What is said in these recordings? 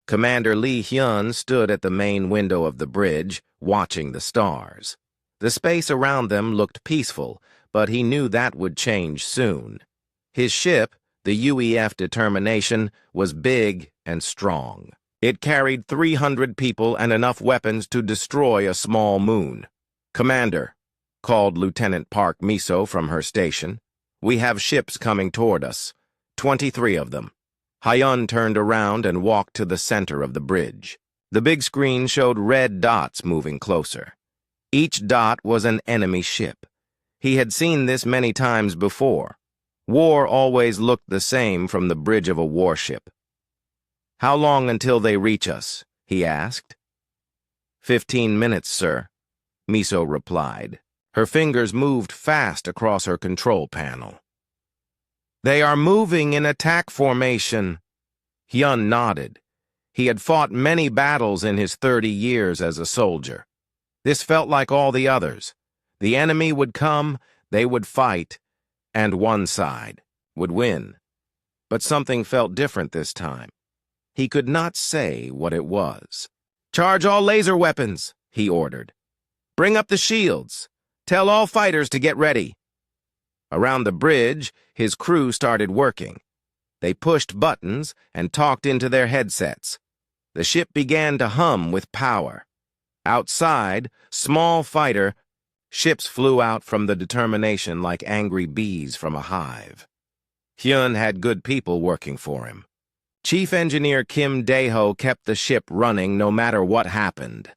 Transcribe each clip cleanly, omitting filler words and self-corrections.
Commander Lee Hyun stood at the main window of the bridge, watching the stars. The space around them looked peaceful, but he knew that would change soon. His ship, the UEF Determination, was big and strong. It carried 300 people and enough weapons to destroy a small moon. "Commander," called Lieutenant Park Miso from her station, "we have ships coming toward us. 23 of them." Hyun turned around and walked to the center of the bridge. The big screen showed red dots moving closer. Each dot was an enemy ship. He had seen this many times before. War always looked the same from the bridge of a warship. "How long until they reach us?" he asked. 15 minutes, sir," Miso replied. Her fingers moved fast across her control panel. "They are moving in attack formation." Hyun nodded. He had fought many battles in his 30 years as a soldier. This felt like all the others. The enemy would come, they would fight, and one side would win. But something felt different this time. He could not say what it was. "Charge all laser weapons," he ordered. "Bring up the shields. Tell all fighters to get ready." Around the bridge, his crew started working. They pushed buttons and talked into their headsets. The ship began to hum with power. Outside, small fighter ships flew out from the Determination like angry bees from a hive. Hyun had good people working for him. Chief Engineer Kim Dae-ho kept the ship running no matter what happened.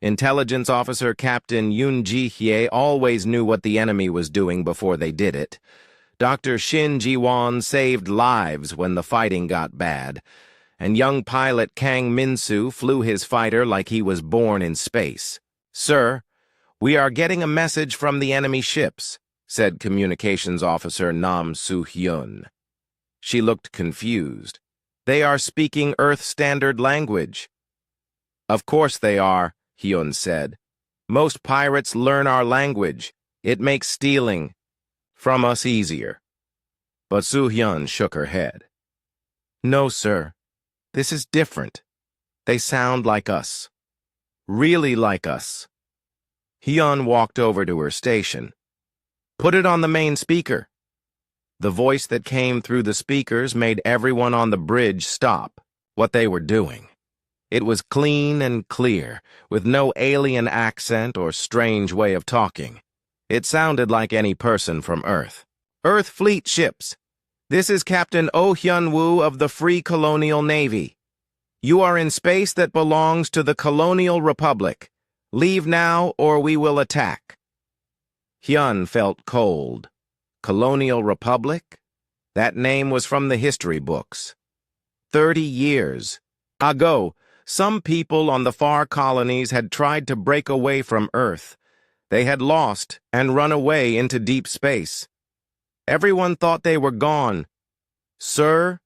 Intelligence Officer Captain Yoon Ji-hye always knew what the enemy was doing before they did it. Dr. Shin Ji-won saved lives when the fighting got bad, and young pilot Kang Min-soo flew his fighter like he was born in space. "Sir, we are getting a message from the enemy ships," said Communications Officer Nam Soo-hyun. She looked confused. "They are speaking Earth Standard language." "Of course they are," Hyun said. "Most pirates learn our language. It makes stealing from us easier." But Soo-hyun shook her head. "No, sir. This is different. They sound like us. Really like us." Hyun walked over to her station. "Put it on the main speaker." The voice that came through the speakers made everyone on the bridge stop what they were doing. It was clean and clear, with no alien accent or strange way of talking. It sounded like any person from Earth. "Earth Fleet ships. This is Captain Oh Hyun-woo of the Free Colonial Navy. You are in space that belongs to the Colonial Republic. Leave now or we will attack." Hyun felt cold. Colonial Republic? That name was from the history books. 30 years ago, some people on the far colonies had tried to break away from Earth. They had lost and run away into deep space. Everyone thought they were gone. "Sir?"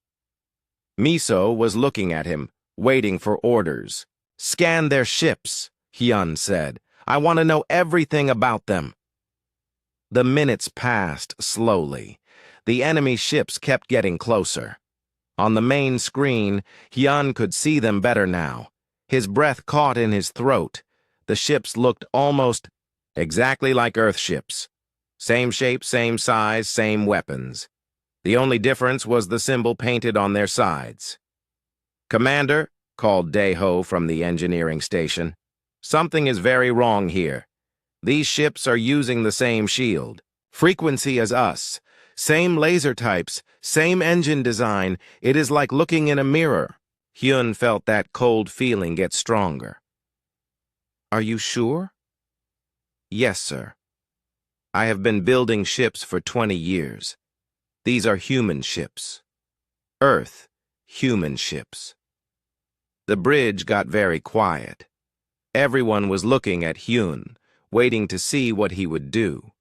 Miso was looking at him, waiting for orders. "Scan their ships," Hyun said. "I want to know everything about them." The minutes passed slowly. The enemy ships kept getting closer. On the main screen, Hyun could see them better now. His breath caught in his throat. The ships looked almost exactly like Earth ships. Same shape, same size, same weapons. The only difference was the symbol painted on their sides. "Commander," called Dae-ho from the engineering station, "something is very wrong here. These ships are using the same shield. Frequency as us. Same laser types, same engine design. It is like looking in a mirror." Hyun felt that cold feeling get stronger. "Are you sure?" "Yes, sir. I have been building ships for 20 years. These are human ships. Earth, human ships." The bridge got very quiet. Everyone was looking at Hyun, waiting to see what he would do.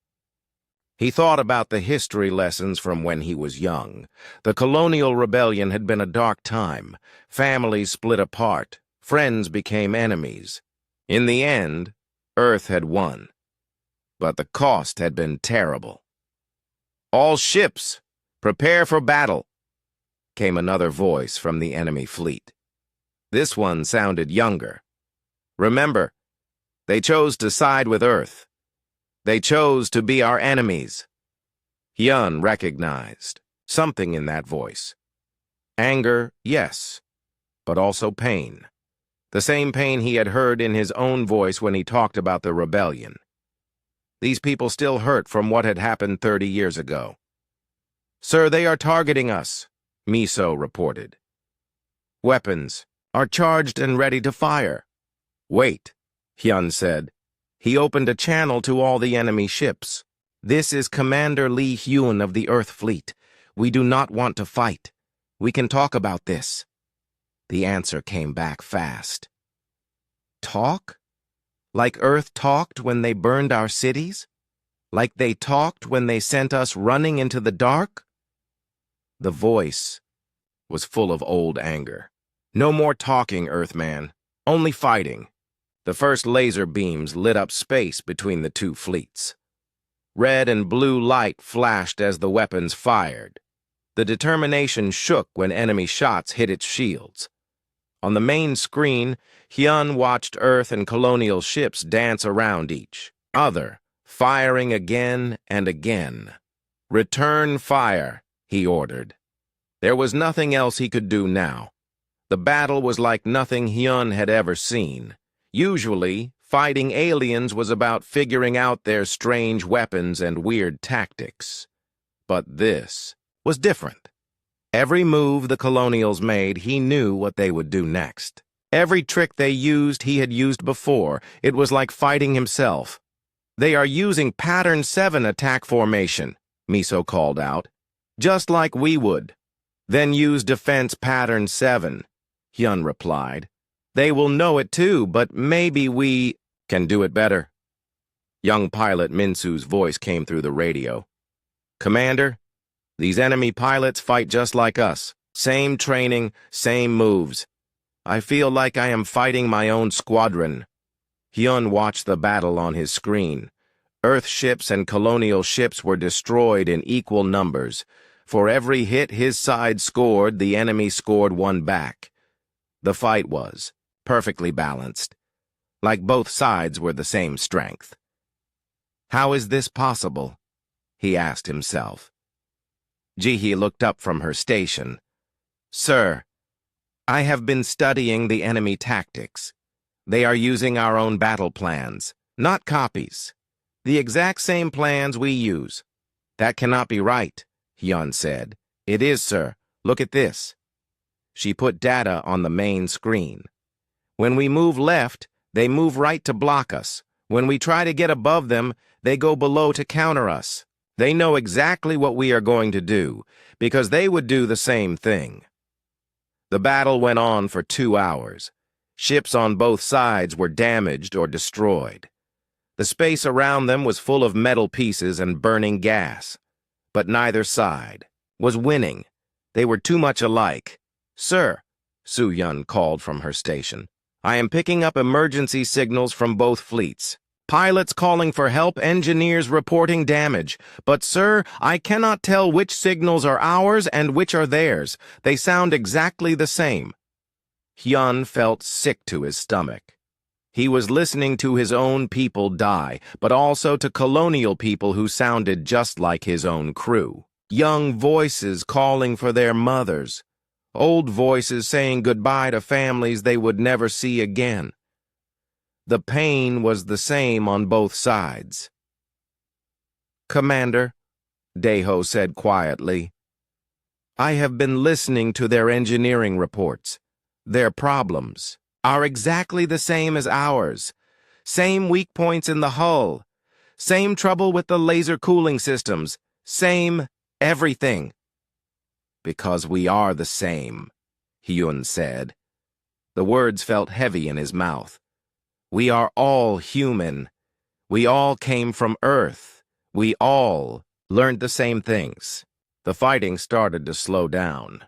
He thought about the history lessons from when he was young. The colonial rebellion had been a dark time. Families split apart. Friends became enemies. In the end, Earth had won. But the cost had been terrible. "All ships, prepare for battle," came another voice from the enemy fleet. This one sounded younger. Remember, they chose to side with Earth. They chose to be our enemies. Hyun recognized something in that voice. Anger, yes, but also pain. The same pain he had heard in his own voice when he talked about the rebellion. These people still hurt from what had happened 30 years ago. "Sir, they are targeting us," Miso reported. "Weapons are charged and ready to fire." "Wait," Hyun said. He opened a channel to all the enemy ships. "This is Commander Lee Hyun of the Earth Fleet. We do not want to fight. We can talk about this." The answer came back fast. "Talk? Like Earth talked when they burned our cities? Like they talked when they sent us running into the dark?" The voice was full of old anger. "No more talking, Earthman. Only fighting." The first laser beams lit up space between the two fleets. Red and blue light flashed as the weapons fired. The determination shook when enemy shots hit its shields. On the main screen, Hyun watched Earth and colonial ships dance around each other, firing again and again. "Return fire," he ordered. There was nothing else he could do now. The battle was like nothing Hyun had ever seen. Usually, fighting aliens was about figuring out their strange weapons and weird tactics. But this was different. Every move the colonials made, he knew what they would do next. Every trick they used, he had used before. It was like fighting himself. "They are using Pattern 7 attack formation," Miso called out. "Just like we would." "Then use Defense Pattern 7, Hyun replied. "They will know it too, but maybe we can do it better." Young pilot Minsu's voice came through the radio. "Commander, these enemy pilots fight just like us. Same training, same moves. I feel like I am fighting my own squadron." Hyun watched the battle on his screen. Earth ships and colonial ships were destroyed in equal numbers. For every hit his side scored, the enemy scored one back. The fight was perfectly balanced, like both sides were the same strength. "How is this possible?" he asked himself. Jihi looked up from her station. "Sir, I have been studying the enemy tactics. They are using our own battle plans, not copies. The exact same plans we use." "That cannot be right," Hyun said. "It is, sir. Look at this." She put data on the main screen. "When we move left, they move right to block us. When we try to get above them, they go below to counter us. They know exactly what we are going to do, because they would do the same thing." The battle went on for 2 hours. Ships on both sides were damaged or destroyed. The space around them was full of metal pieces and burning gas. But neither side was winning. They were too much alike. "Sir," Soo-Yun called from her station, "I am picking up emergency signals from both fleets. Pilots calling for help, engineers reporting damage. But, sir, I cannot tell which signals are ours and which are theirs. They sound exactly the same." Hyun felt sick to his stomach. He was listening to his own people die, but also to colonial people who sounded just like his own crew. Young voices calling for their mothers. Old voices saying goodbye to families they would never see again. The pain was the same on both sides. "Commander," Daeho said quietly, "I have been listening to their engineering reports. Their problems are exactly the same as ours. Same weak points in the hull. Same trouble with the laser cooling systems. Same everything." "Because we are the same," Hyun said. The words felt heavy in his mouth. "We are all human. We all came from Earth. We all learned the same things." The fighting started to slow down.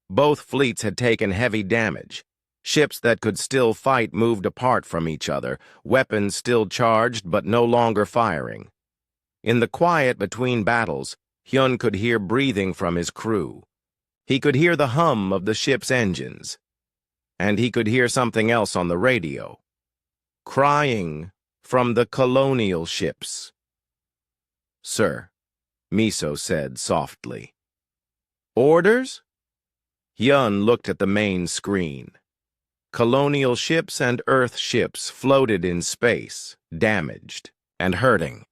Both fleets had taken heavy damage. Ships that could still fight moved apart from each other, weapons still charged but no longer firing. In the quiet between battles, Hyun could hear breathing from his crew. He could hear the hum of the ship's engines. and he could hear something else on the radio. Crying from the colonial ships. "Sir," Miso said softly. "Orders?" Hyun looked at the main screen. Colonial ships and Earth ships floated in space, damaged and hurting.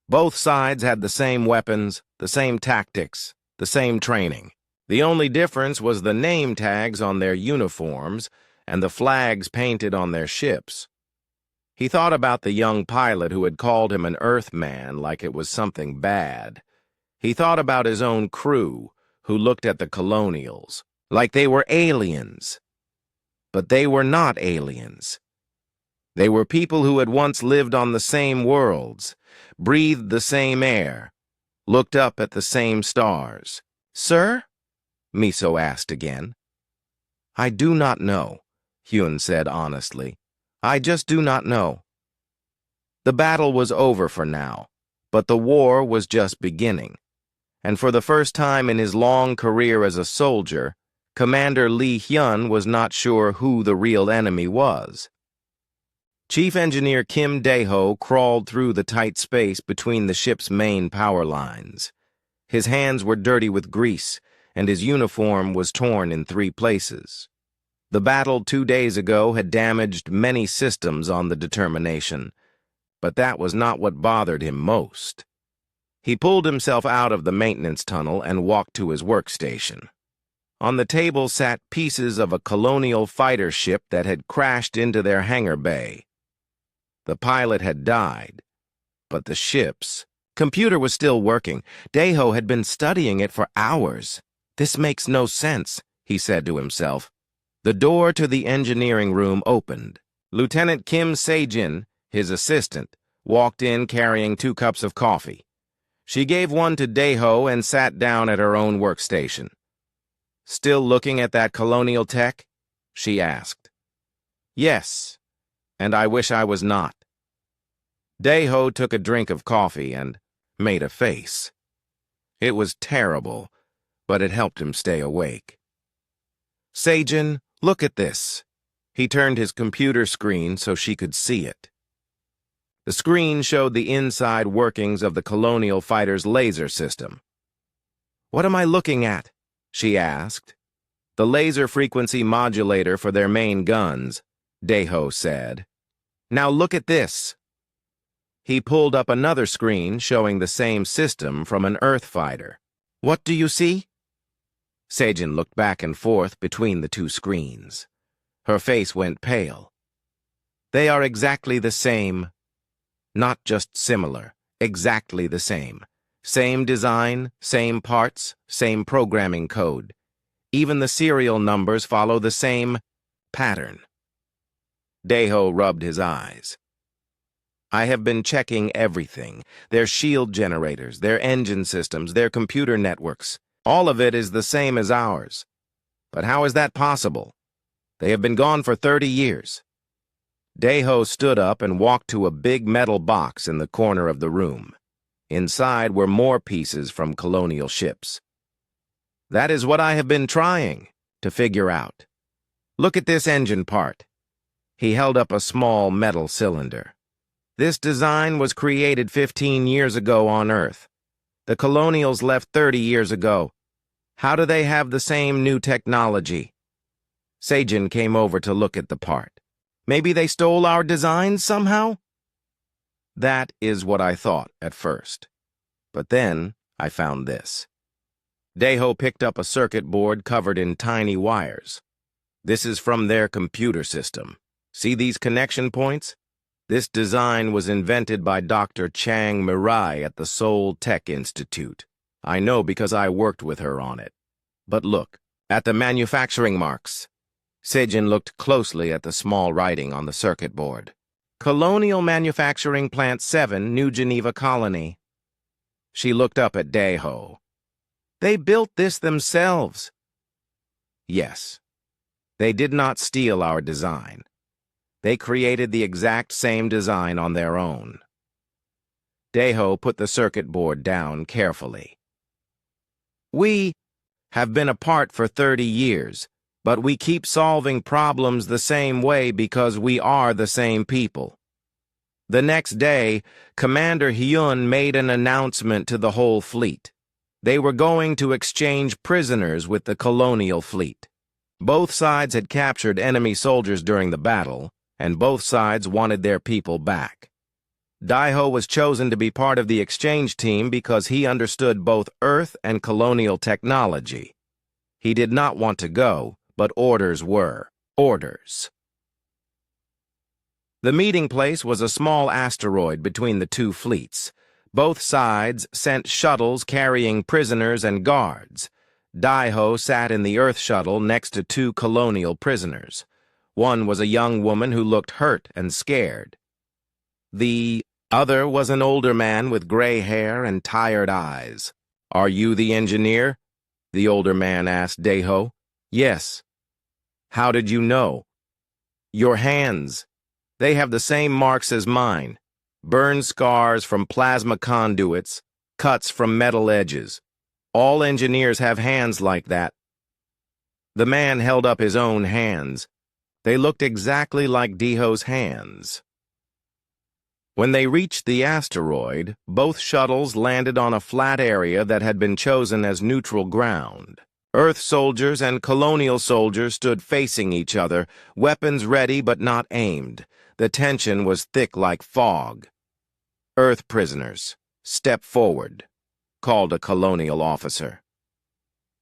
Both sides had the same weapons, the same tactics, the same training. The only difference was the name tags on their uniforms and the flags painted on their ships. He thought about the young pilot who had called him an Earthman like it was something bad. He thought about his own crew, who looked at the colonials like they were aliens. But they were not aliens. They were people who had once lived on the same worlds, breathed the same air, looked up at the same stars. "Sir?" Miso asked again. "I do not know," Hyun said honestly. "I just do not know." The battle was over for now, but the war was just beginning. And for the first time in his long career as a soldier, Commander Lee Hyun was not sure who the real enemy was. Chief Engineer Kim Dae-ho crawled through the tight space between the ship's main power lines. His hands were dirty with grease, and his uniform was torn in 3 places. The battle 2 days ago had damaged many systems on the Determination, but that was not what bothered him most. He pulled himself out of the maintenance tunnel and walked to his workstation. On the table sat pieces of a colonial fighter ship that had crashed into their hangar bay. The pilot had died, but the ship's computer was still working. Dae-ho had been studying it for hours. "This makes no sense," he said to himself. The door to the engineering room opened. Lieutenant Kim Se-jin, his assistant, walked in carrying 2 cups of coffee. She gave one to Dae-ho and sat down at her own workstation. "Still looking at that colonial tech?" she asked. "Yes, and I wish I was not." Dae-ho took a drink of coffee and made a face. It was terrible, but it helped him stay awake. "Se-jin, look at this." He turned his computer screen so she could see it. The screen showed the inside workings of the colonial fighter's laser system. "What am I looking at?" she asked. "The laser frequency modulator for their main guns," Dae-ho said. "Now look at this." He pulled up another screen showing the same system from an Earth fighter. "What do you see?" Se-jin looked back and forth between the 2 screens. Her face went pale. "They are exactly the same. Not just similar, exactly the same. Same design, same parts, same programming code. Even the serial numbers follow the same pattern." Dae-ho rubbed his eyes. "I have been checking everything. Their shield generators, their engine systems, their computer networks. All of it is the same as ours. But how is that possible? They have been gone for 30 years. Dae-ho stood up and walked to a big metal box in the corner of the room. Inside were more pieces from colonial ships. "That is what I have been trying to figure out. Look at this engine part." He held up a small metal cylinder. "This design was created 15 years ago on Earth. The colonials left 30 years ago. How do they have the same new technology?" Se-jin came over to look at the part. "Maybe they stole our designs somehow?" That is what I thought at first. But then I found this. Dae-ho picked up a circuit board covered in tiny wires. "This is from their computer system. See these connection points? This design was invented by Dr. Chang Mirai at the Seoul Tech Institute. I know because I worked with her on it. But look, at the manufacturing marks." Se-jin looked closely at the small writing on the circuit board. "Colonial Manufacturing Plant 7, New Geneva Colony." She looked up at Dae-ho. "They built this themselves." "Yes. They did not steal our design. They created the exact same design on their own." Dae-ho put the circuit board down carefully. "We have been apart for 30 years, but we keep solving problems the same way because we are the same people. The next day, Commander Hyun made an announcement to the whole fleet. They were going to exchange prisoners with the colonial fleet. Both sides had captured enemy soldiers during the battle, and both sides wanted their people back. Daeho was chosen to be part of the exchange team because he understood both Earth and colonial technology. He did not want to go, but orders were orders. The meeting place was a small asteroid between the two fleets. Both sides sent shuttles carrying prisoners and guards. Daeho sat in the Earth shuttle next to two colonial prisoners. One was a young woman who looked hurt and scared. The other was an older man with gray hair and tired eyes. "Are you the engineer?" the older man asked Daeho. "Yes." "How did you know?" "Your hands. They have the same marks as mine. Burn scars from plasma conduits, cuts from metal edges. All engineers have hands like that." The man held up his own hands. They looked exactly like Daeho's hands. When they reached the asteroid, both shuttles landed on a flat area that had been chosen as neutral ground. Earth soldiers and colonial soldiers stood facing each other, weapons ready but not aimed. The tension was thick like fog. "Earth prisoners, step forward," called a colonial officer.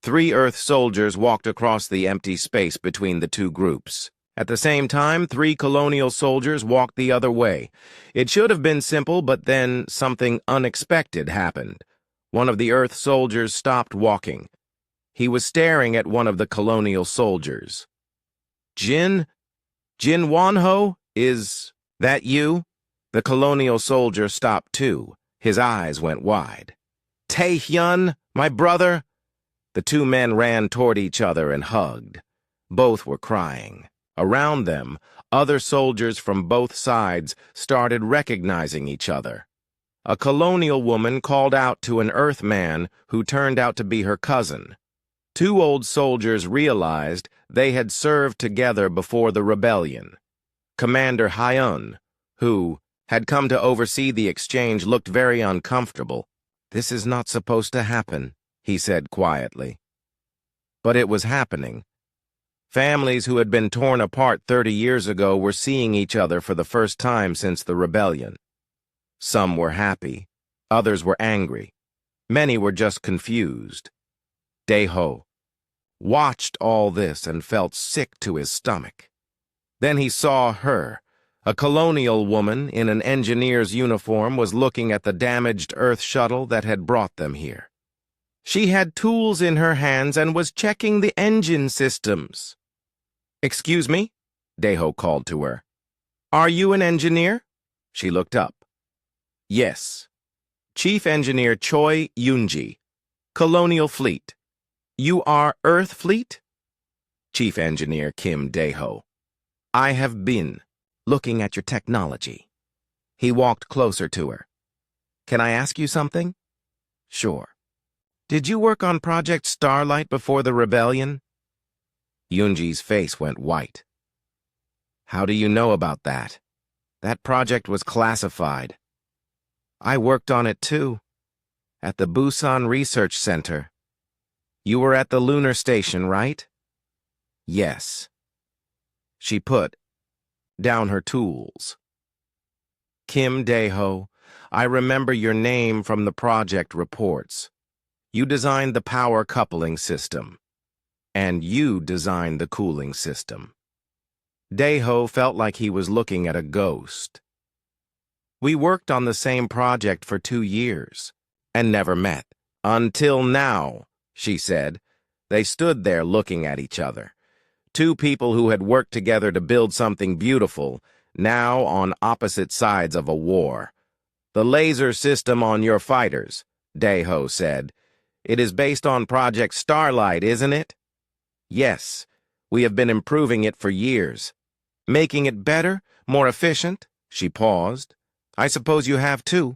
3 Earth soldiers walked across the empty space between the two groups. At the same time, 3 colonial soldiers walked the other way. It should have been simple, but then something unexpected happened. One of the Earth soldiers stopped walking. He was staring at one of the colonial soldiers. Jin Wonho, is that you?" The colonial soldier stopped too. His eyes went wide. "Tae-hyun, my brother?" The 2 men ran toward each other and hugged. Both were crying. Around them, other soldiers from both sides started recognizing each other. A colonial woman called out to an Earth man who turned out to be her cousin. 2 old soldiers realized they had served together before the rebellion. Commander Hyun, who had come to oversee the exchange, looked very uncomfortable. "This is not supposed to happen," he said quietly. But it was happening. Families who had been torn apart 30 years ago were seeing each other for the first time since the rebellion. Some were happy, others were angry. Many were just confused. Daeho watched all this and felt sick to his stomach. Then he saw her. A colonial woman in an engineer's uniform was looking at the damaged Earth shuttle that had brought them here. She had tools in her hands and was checking the engine systems. "Excuse me?" Daeho called to her. "Are you an engineer?" She looked up. "Yes. Chief Engineer Choi Yoonji, Colonial Fleet. You are Earth Fleet?" "Chief Engineer Kim Daeho. I have been looking at your technology." He walked closer to her. "Can I ask you something?" "Sure." "Did you work on Project Starlight before the rebellion?" Yoonji's face went white. "How do you know about that? That project was classified." "I worked on it too, at the Busan Research Center." "You were at the lunar station, right?" "Yes." She put down her tools. "Kim Daeho, I remember your name from the project reports. You designed the power coupling system, and you designed the cooling system." Daeho felt like he was looking at a ghost. "We worked on the same project for 2 years, and never met. Until now," she said. They stood there looking at each other. 2 people who had worked together to build something beautiful, now on opposite sides of a war. "The laser system on your fighters," Daeho said. "It is based on Project Starlight, isn't it?" "Yes. We have been improving it for years." "Making it better, more efficient?" She paused. "I suppose you have too."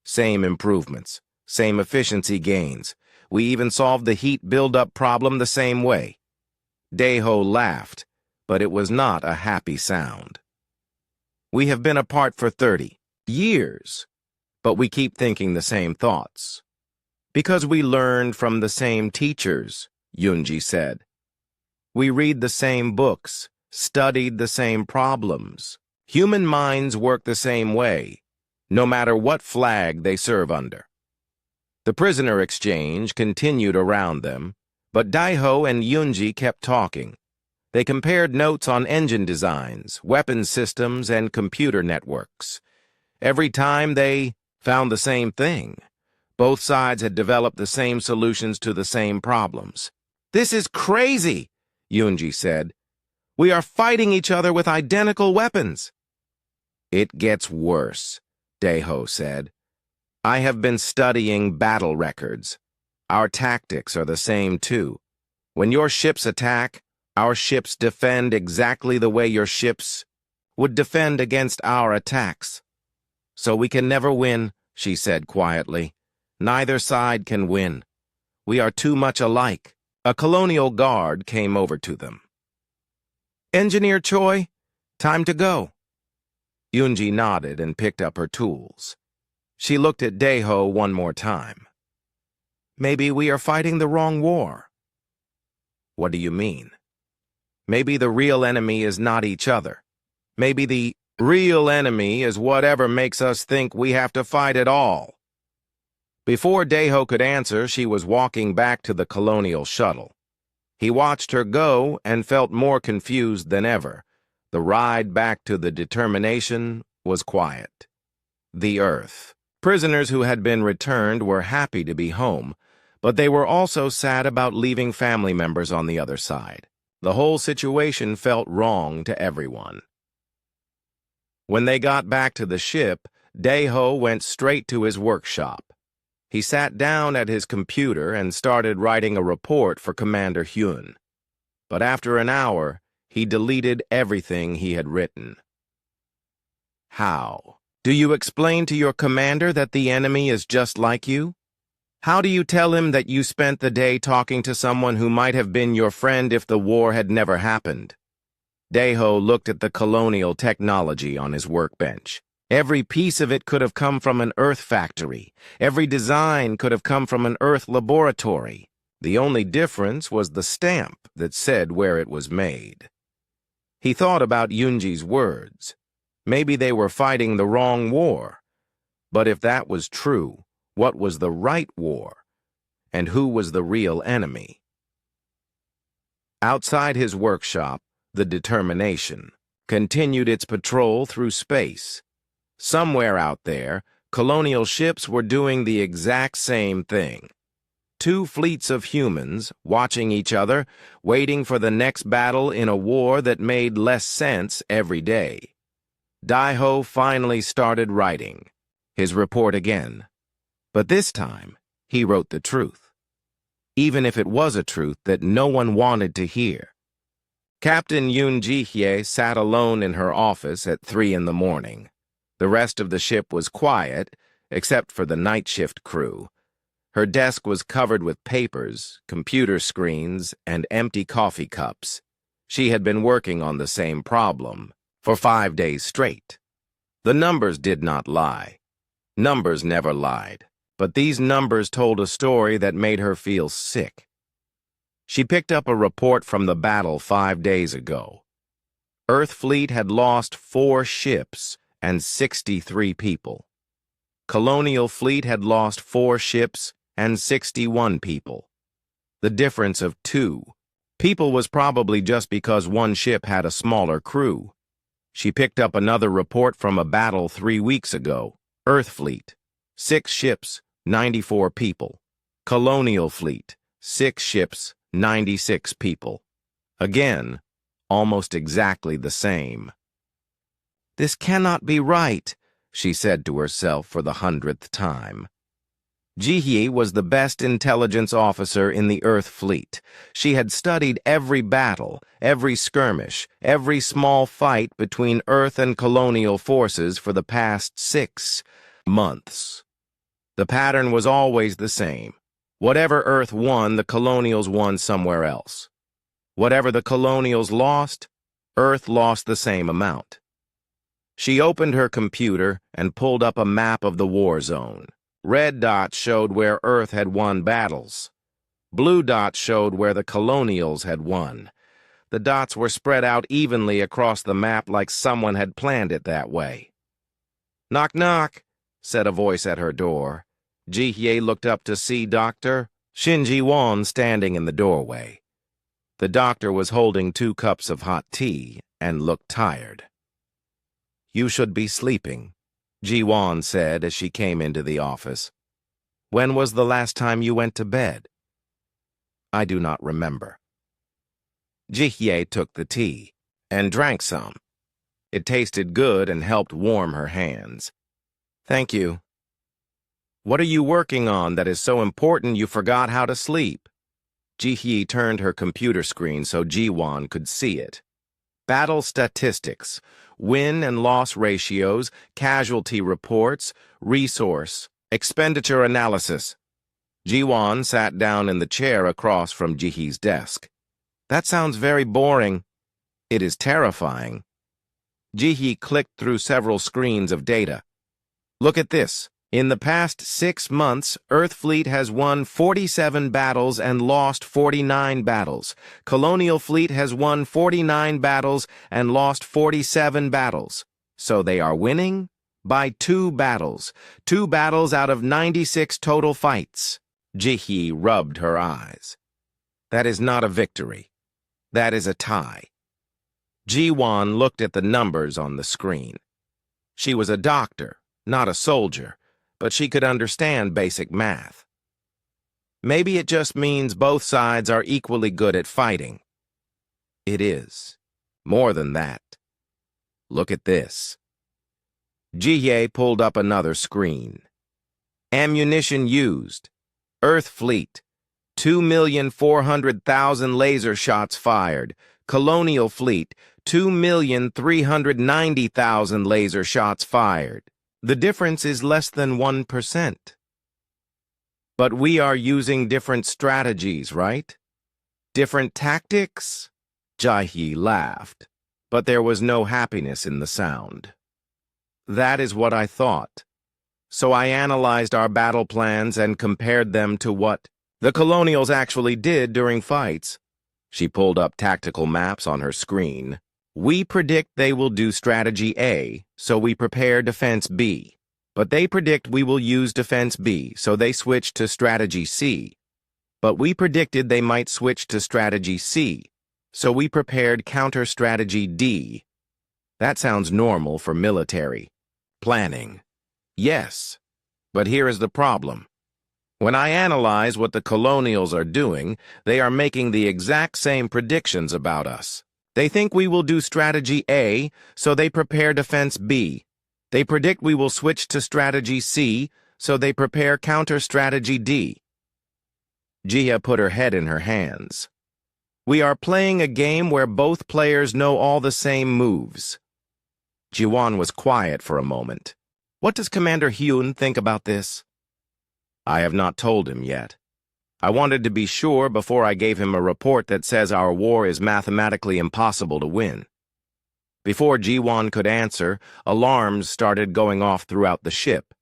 "Same improvements, same efficiency gains. We even solved the heat buildup problem the same way." Daeho laughed, but it was not a happy sound. We have been apart for 30 years, but we keep thinking the same thoughts. Because we learned from the same teachers, Yunji said. We read the same books, studied the same problems. Human minds work the same way, no matter what flag they serve under. The prisoner exchange continued around them, but Daeho and Yunji kept talking. They compared notes on engine designs, weapon systems, and computer networks. Every time they found the same thing. Both sides had developed the same solutions to the same problems. "This is crazy," Yunji said. "We are fighting each other with identical weapons." "It gets worse," Daeho said. "I have been studying battle records. Our tactics are the same too. When your ships attack, our ships defend exactly the way your ships would defend against our attacks. So we can never win," she said quietly. "Neither side can win. We are too much alike." A colonial guard came over to them. "Engineer Choi, time to go." Yunji nodded and picked up her tools. She looked at Daeho one more time. "Maybe we are fighting the wrong war." "What do you mean?" "Maybe the real enemy is not each other. Maybe the real enemy is whatever makes us think we have to fight at all." Before Daeho could answer, she was walking back to the colonial shuttle. He watched her go and felt more confused than ever. The ride back to the Determination was quiet. The Earth. Prisoners who had been returned were happy to be home, but they were also sad about leaving family members on the other side. The whole situation felt wrong to everyone. When they got back to the ship, Daeho went straight to his workshop. He sat down at his computer and started writing a report for Commander Hyun. But after an hour, he deleted everything he had written. "How? Do you explain to your commander that the enemy is just like you? How do you tell him that you spent the day talking to someone who might have been your friend if the war had never happened?" Daeho looked at the colonial technology on his workbench. Every piece of it could have come from an Earth factory. Every design could have come from an Earth laboratory. The only difference was the stamp that said where it was made. He thought about Yunji's words. Maybe they were fighting the wrong war. But if that was true, what was the right war? And who was the real enemy? Outside his workshop, the Determination continued its patrol through space. Somewhere out there, colonial ships were doing the exact same thing. Two fleets of humans, watching each other, waiting for the next battle in a war that made less sense every day. Daeho finally started writing his report again. But this time, he wrote the truth. Even if it was a truth that no one wanted to hear. Captain Yoon Ji-hye sat alone in her office at 3 in the morning. The rest of the ship was quiet, except for the night shift crew. Her desk was covered with papers, computer screens, and empty coffee cups. She had been working on the same problem for 5 days straight. The numbers did not lie. Numbers never lied, but these numbers told a story that made her feel sick. She picked up a report from the battle 5 days ago. Earth fleet had lost 4 ships and 63 people. Colonial fleet had lost 4 ships and 61 people. The difference of 2 people was probably just because one ship had a smaller crew. She picked up another report from a battle 3 weeks ago. Earth fleet, 6 ships, 94 people. Colonial fleet, 6 ships, 96 people. Again, almost exactly the same. "This cannot be right," she said to herself for the 100th time. Ji-hye was the best intelligence officer in the Earth fleet. She had studied every battle, every skirmish, every small fight between Earth and colonial forces for the past 6 months. The pattern was always the same. Whatever Earth won, the colonials won somewhere else. Whatever the colonials lost, Earth lost the same amount. She opened her computer and pulled up a map of the war zone. Red dots showed where Earth had won battles. Blue dots showed where the colonials had won. The dots were spread out evenly across the map like someone had planned it that way. "Knock, knock," said a voice at her door. Ji-hye looked up to see Dr. Shin-ji-won standing in the doorway. The doctor was holding 2 cups of hot tea and looked tired. "You should be sleeping," Ji-won said as she came into the office. "When was the last time you went to bed?" "I do not remember." Ji-hye took the tea and drank some. It tasted good and helped warm her hands. "Thank you." "What are you working on that is so important you forgot how to sleep?" Ji-hye turned her computer screen so Ji-won could see it. "Battle statistics, win and loss ratios, casualty reports, resource, expenditure analysis." Ji-won sat down in the chair across from Ji-hye's desk. "That sounds very boring." "It is terrifying." Ji-hye clicked through several screens of data. "Look at this. In the past 6 months, Earth Fleet has won 47 battles and lost 49 battles. Colonial Fleet has won 49 battles and lost 47 battles. So they are winning by 2 battles. 2 battles out of 96 total fights." Ji-hye rubbed her eyes. "That is not a victory. That is a tie." Ji-won looked at the numbers on the screen. She was a doctor, not a soldier, but she could understand basic math. "Maybe it just means both sides are equally good at fighting." "It is. More than that. Look at this." Ji-hye pulled up another screen. "Ammunition used. Earth Fleet, 2,400,000 laser shots fired. Colonial Fleet, 2,390,000 laser shots fired. The difference is less than 1%. But we are using different strategies, right? Different tactics?" Ji-hye laughed, but there was no happiness in the sound. "That is what I thought. So I analyzed our battle plans and compared them to what the colonials actually did during fights." She pulled up tactical maps on her screen. "We predict they will do strategy A, so we prepare defense B. But they predict we will use defense B, so they switch to strategy C. But we predicted they might switch to strategy C, so we prepared counter-strategy D." That sounds normal for military planning. Yes, but here is the problem. When I analyze what the colonials are doing, they are making the exact same predictions about us. They think we will do strategy A, so they prepare defense B. They predict we will switch to strategy C, so they prepare counter-strategy D. Jia put her head in her hands. "We are playing a game where both players know all the same moves." Ji-won was quiet for a moment. "What does Commander Hyun think about this?" "I have not told him yet. I wanted to be sure before I gave him a report that says our war is mathematically impossible to win." Before Ji-won could answer, alarms started going off throughout the ship.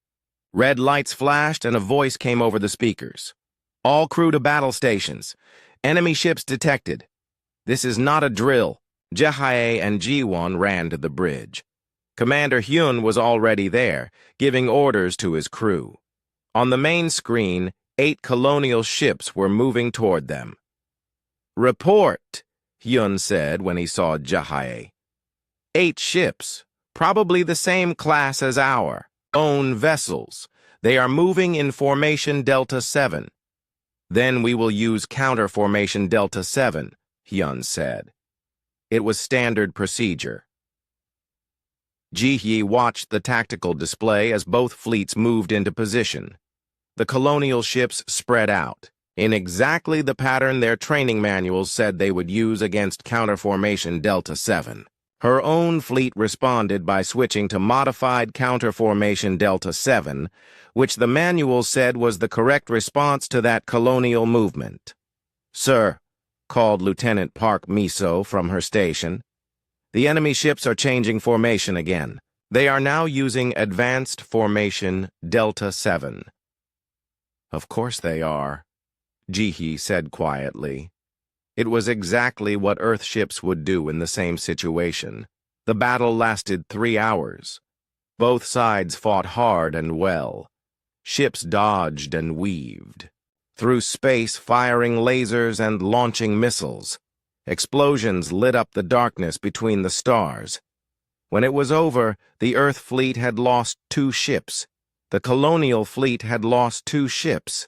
Red lights flashed and a voice came over the speakers. "All crew to battle stations. Enemy ships detected." "This is not a drill." Ji-hye and Ji-won ran to the bridge. Commander Hyun was already there, giving orders to his crew. On the main screen, 8 colonial ships were moving toward them. "Report," Hyun said when he saw Ji-hye. 8 ships, probably the same class as our own vessels. They are moving in formation Delta 7. "Then we will use counter formation Delta 7, Hyun said. It was standard procedure. Ji-hye watched the tactical display as both fleets moved into position. The colonial ships spread out, in exactly the pattern their training manuals said they would use against counterformation Delta 7. Her own fleet responded by switching to modified counterformation Delta 7, which the manual said was the correct response to that colonial movement. "Sir," called Lieutenant Park Miso from her station. "The enemy ships are changing formation again. They are now using Advanced Formation Delta 7. "Of course they are," Ji-hee said quietly. It was exactly what Earth ships would do in the same situation. The battle lasted 3 hours. Both sides fought hard and well. Ships dodged and weaved through space, firing lasers and launching missiles. Explosions lit up the darkness between the stars. When it was over, the Earth fleet had lost 2 ships. The colonial fleet had lost 2 ships.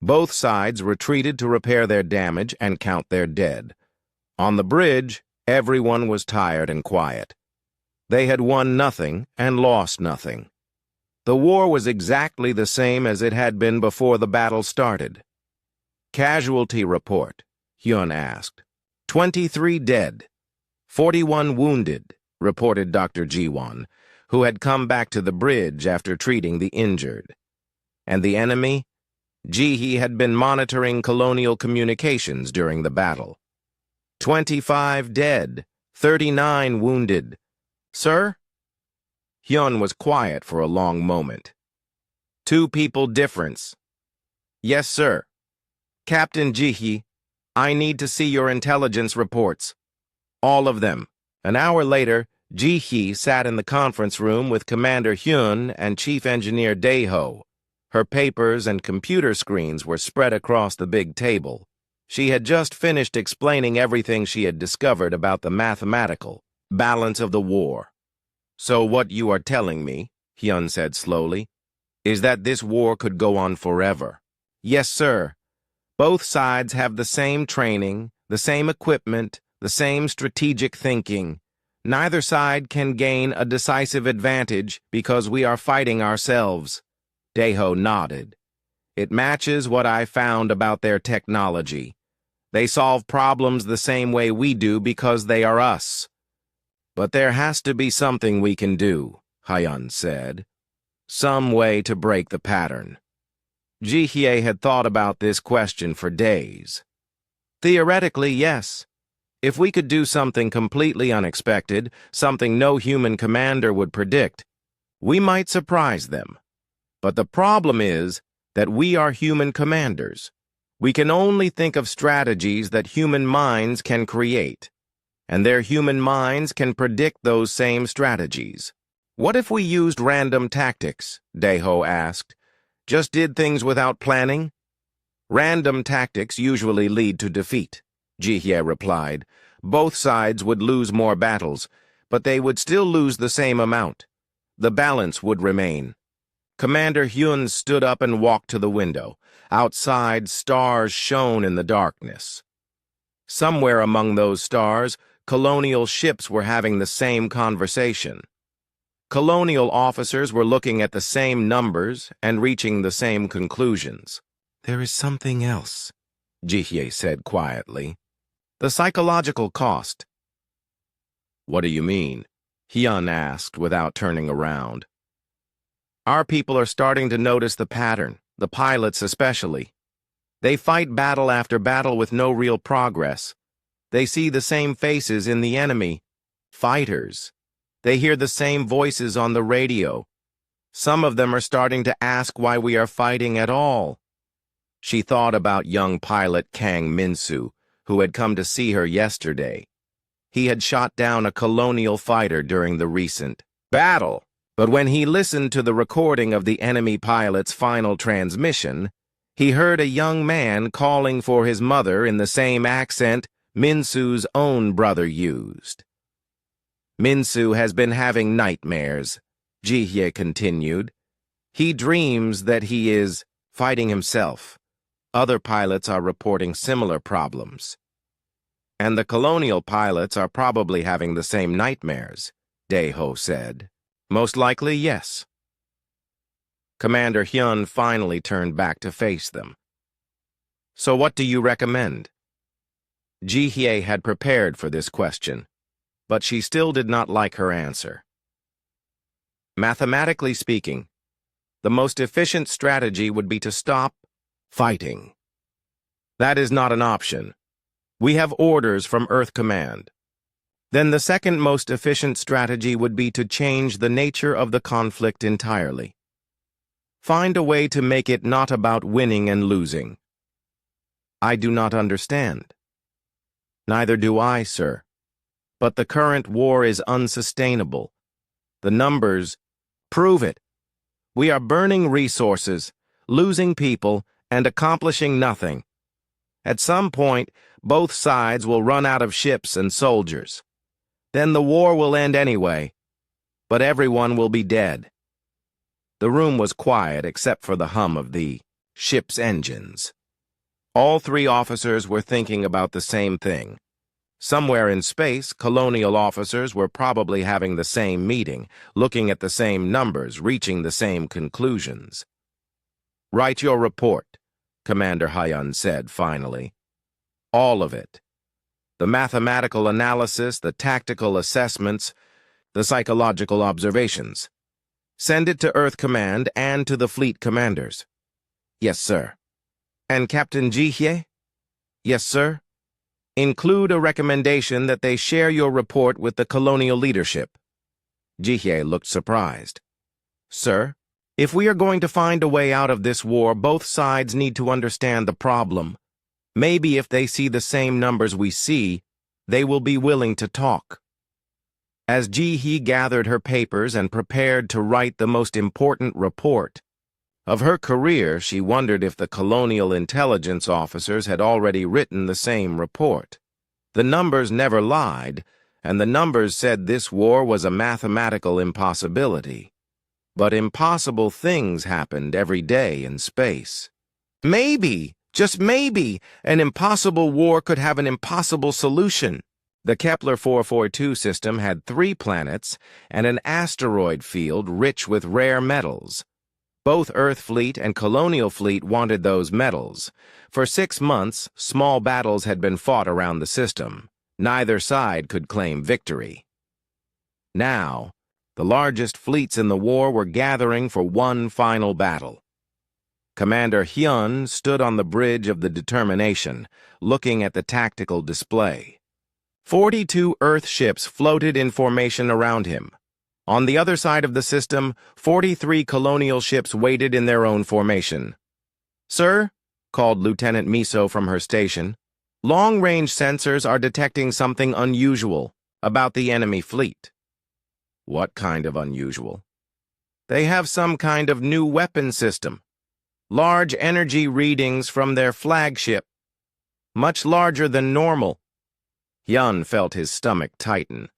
Both sides retreated to repair their damage and count their dead. On the bridge, everyone was tired and quiet. They had won nothing and lost nothing. The war was exactly the same as it had been before the battle started. "Casualty report," Hyun asked. 23 dead, 41 wounded, reported Dr. Ji-won, who had come back to the bridge after treating the injured. And the enemy? Ji-hee had been monitoring colonial communications during the battle. 25 dead, 39 wounded. "Sir?" Hyun was quiet for a long moment. "2 people difference." "Yes, sir." "Captain Ji-hee, I need to see your intelligence reports. All of them." An hour later, Ji-hee sat in the conference room with Commander Hyun and Chief Engineer Dae-ho. Her papers and computer screens were spread across the big table. She had just finished explaining everything she had discovered about the mathematical balance of the war. "So what you are telling me," Hyun said slowly, "is that this war could go on forever." "Yes, sir. Both sides have the same training, the same equipment, the same strategic thinking. Neither side can gain a decisive advantage because we are fighting ourselves." Dae-ho nodded. "It matches what I found about their technology. They solve problems the same way we do because they are us." "But there has to be something we can do," Hyun said. "Some way to break the pattern." Ji-hye had thought about this question for days. "Theoretically, yes. If we could do something completely unexpected, something no human commander would predict, we might surprise them. But the problem is that we are human commanders. We can only think of strategies that human minds can create, and their human minds can predict those same strategies." "What if we used random tactics?" Dae-ho asked. "Just did things without planning?" "Random tactics usually lead to defeat," Ji-hye replied. "Both sides would lose more battles, but they would still lose the same amount. The balance would remain." Commander Hyun stood up and walked to the window. Outside, stars shone in the darkness. Somewhere among those stars, colonial ships were having the same conversation. Colonial officers were looking at the same numbers and reaching the same conclusions. "There is something else," Ji-hye said quietly. "The psychological cost." "What do you mean?" Hyun asked without turning around. "Our people are starting to notice the pattern, the pilots especially. They fight battle after battle with no real progress. They see the same faces in the enemy, fighters. They hear the same voices on the radio. Some of them are starting to ask why we are fighting at all." She thought about young pilot Kang Min-soo, who had come to see her yesterday. He had shot down a colonial fighter during the recent battle. But when he listened to the recording of the enemy pilot's final transmission, he heard a young man calling for his mother in the same accent Min-soo's own brother used. "Min-soo has been having nightmares," Ji-hye continued. "He dreams that he is fighting himself. Other pilots are reporting similar problems." "And the colonial pilots are probably having the same nightmares," Dae-ho said. "Most likely, yes." Commander Hyun finally turned back to face them. "So what do you recommend?" Ji-hye had prepared for this question, but she still did not like her answer. "Mathematically speaking, the most efficient strategy would be to stop fighting. That is not an option. We have orders from Earth Command. Then the second most efficient strategy would be to change the nature of the conflict entirely. Find a way to make it not about winning and losing. I do not understand. Neither do I, sir. But the current war is unsustainable. The numbers prove it. We are burning resources, losing people, and accomplishing nothing. At some point, both sides will run out of ships and soldiers. Then the war will end anyway, but everyone will be dead. The room was quiet except for the hum of the ship's engines. All three officers were thinking about the same thing. Somewhere in space, colonial officers were probably having the same meeting, looking at the same numbers, reaching the same conclusions. "Write your report," Commander Hyun said finally. "All of it. The mathematical analysis, the tactical assessments, the psychological observations. Send it to Earth Command and to the fleet commanders." "Yes, sir." "And Captain Ji-hye?" "Yes, sir." "Include a recommendation that they share your report with the colonial leadership." Ji-hye looked surprised. "Sir, if we are going to find a way out of this war, both sides need to understand the problem. Maybe if they see the same numbers we see, they will be willing to talk." As Ji-hye gathered her papers and prepared to write the most important report of her career, she wondered if the colonial intelligence officers had already written the same report. The numbers never lied, and the numbers said this war was a mathematical impossibility. But impossible things happened every day in space. Maybe, just maybe, an impossible war could have an impossible solution. The Kepler 442 system had 3 planets and an asteroid field rich with rare metals. Both Earth Fleet and Colonial Fleet wanted those metals. For 6 months, small battles had been fought around the system. Neither side could claim victory. Now, the largest fleets in the war were gathering for one final battle. Commander Hyun stood on the bridge of the Determination, looking at the tactical display. 42 Earth ships floated in formation around him. On the other side of the system, 43 colonial ships waited in their own formation. "Sir," called Lieutenant Miso from her station, "long-range sensors are detecting something unusual about the enemy fleet." "What kind of unusual?" "They have some kind of new weapon system. Large energy readings from their flagship. Much larger than normal." Hyun felt his stomach tighten.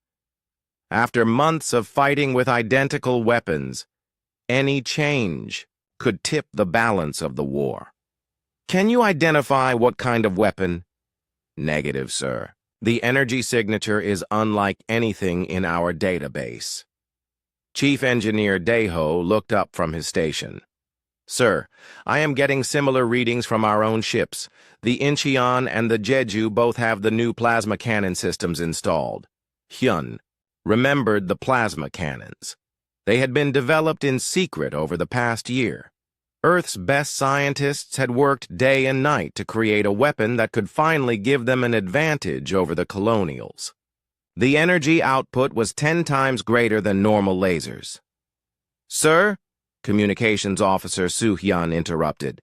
After months of fighting with identical weapons, any change could tip the balance of the war. "Can you identify what kind of weapon?" "Negative, sir. The energy signature is unlike anything in our database." Chief Engineer Daeho looked up from his station. "Sir, I am getting similar readings from our own ships. The Incheon and the Jeju both have the new plasma cannon systems installed." Hyun remembered the plasma cannons. They had been developed in secret over the past year. Earth's best scientists had worked day and night to create a weapon that could finally give them an advantage over the colonials. The energy output was 10 times greater than normal lasers. "Sir," Communications Officer Soo-hyun interrupted,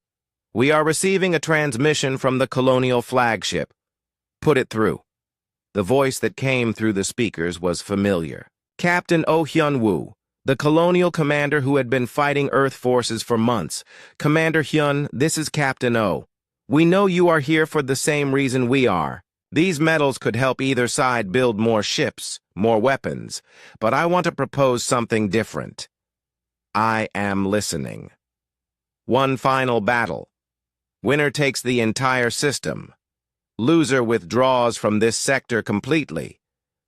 "we are receiving a transmission from the colonial flagship. Put it through." The voice that came through the speakers was familiar. "Captain Oh Hyun-woo, the colonial commander who had been fighting Earth forces for months. Commander Hyun, this is Captain Oh. We know you are here for the same reason we are. These metals could help either side build more ships, more weapons, but I want to propose something different. I am listening. One final battle. Winner takes the entire system. Loser withdraws from this sector completely.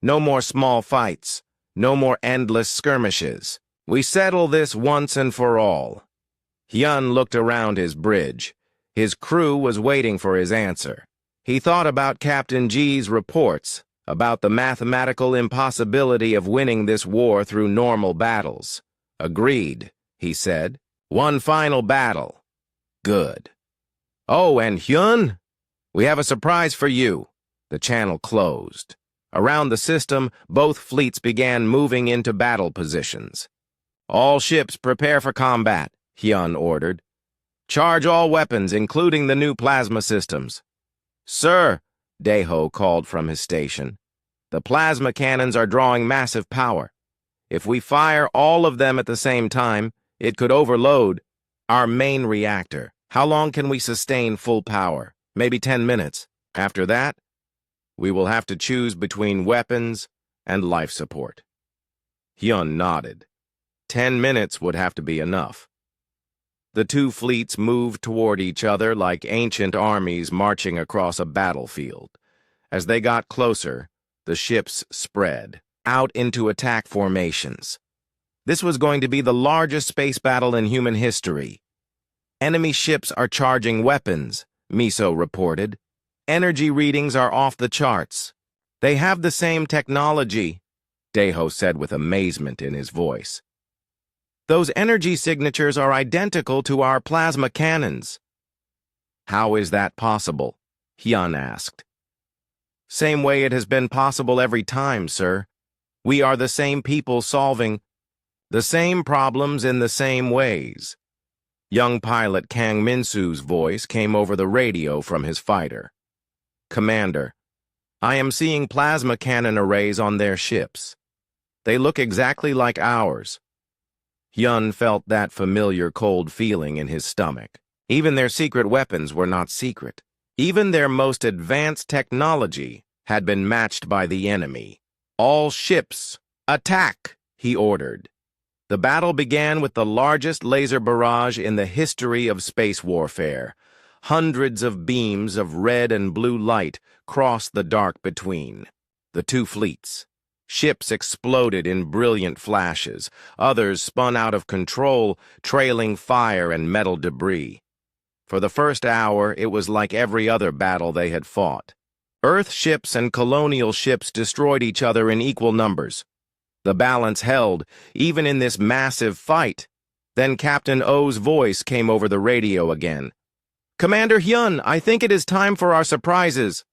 No more small fights. No more endless skirmishes. We settle this once and for all." Hyun looked around his bridge. His crew was waiting for his answer. He thought about Captain G's reports, about the mathematical impossibility of winning this war through normal battles. "Agreed," he said. "One final battle. Good. Oh, and Hyun, we have a surprise for you." The channel closed. Around the system, both fleets began moving into battle positions. "All ships prepare for combat," Hyun ordered. "Charge all weapons, including the new plasma systems." "Sir," Daeho called from his station, "the plasma cannons are drawing massive power. If we fire all of them at the same time, it could overload our main reactor. How long can we sustain full power? Maybe 10 minutes. After that, we will have to choose between weapons and life support." Hyun nodded. 10 minutes would have to be enough. The two fleets moved toward each other like ancient armies marching across a battlefield. As they got closer, the ships spread out into attack formations. This was going to be the largest space battle in human history. "Enemy ships are charging weapons," Miso reported. "Energy readings are off the charts." "They have the same technology," Daeho said with amazement in his voice. "Those energy signatures are identical to our plasma cannons." "How is that possible?" Hyun asked. "Same way it has been possible every time, sir. We are the same people solving the same problems in the same ways." Young pilot Kang Min-soo's voice came over the radio from his fighter. "Commander, I am seeing plasma cannon arrays on their ships. They look exactly like ours." Hyun felt that familiar cold feeling in his stomach. Even their secret weapons were not secret. Even their most advanced technology had been matched by the enemy. "All ships, attack!" he ordered. The battle began with the largest laser barrage in the history of space warfare. Hundreds of beams of red and blue light crossed the dark between the two fleets. Ships exploded in brilliant flashes. Others spun out of control, trailing fire and metal debris. For the first hour, it was like every other battle they had fought. Earth ships and colonial ships destroyed each other in equal numbers. The balance held, even in this massive fight. Then Captain O's voice came over the radio again. "Commander Hyun, I think it is time for our surprises."